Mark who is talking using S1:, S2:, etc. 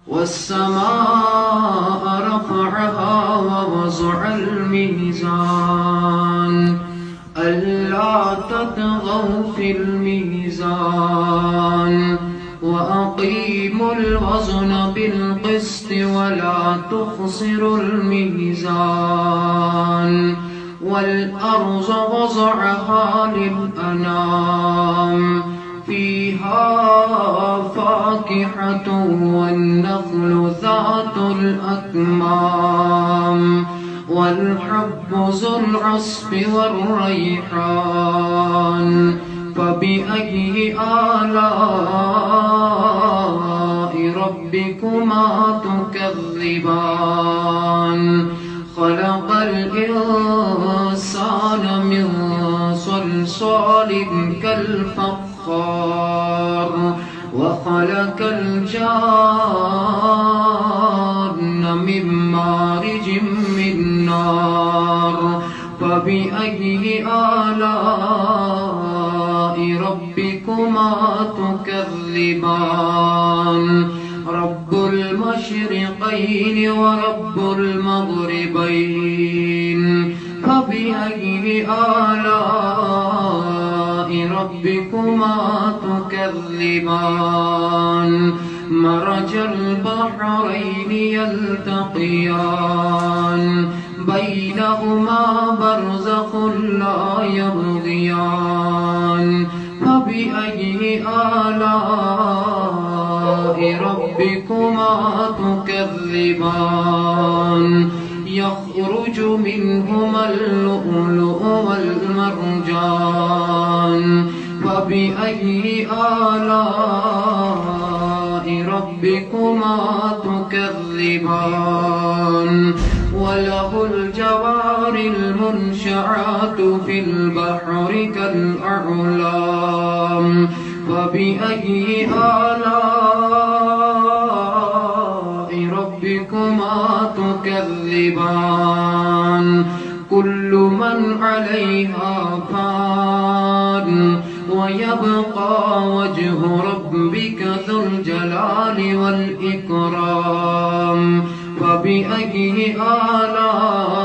S1: والسماء رفعها ووضع الميزان ألا تطغوا في الميزان وأقيموا الوزن بالقسط ولا تخسروا الميزان والأرض وضعها للأنام فيها فاكهة والنخل ذات الأكمام والحب ذو العصف والريحان فبأي آلاء ربكما تكذبان خلق الإنسان من صلصال كالفخار وخلق الجان من مارج من نار فبأي آلاء ربكما تكذبان رب المشرقين ورب المغربين فبأي آلاء ربكما تكذبان مرج البحرين يلتقيان بينهما برزخ لا يبغيان فبأي آلاء ربكما تكذبان يخرج منهما اللؤلؤ والمرجان فبأي آلاء ربكما تكذبان وله الجوار المنشآت في البحر كالأعلام فبأي آلاء ربكما تكذبان كل من عليها فان ويبقى وجه ربك ذو الجلال والإكرام فبأي آلاء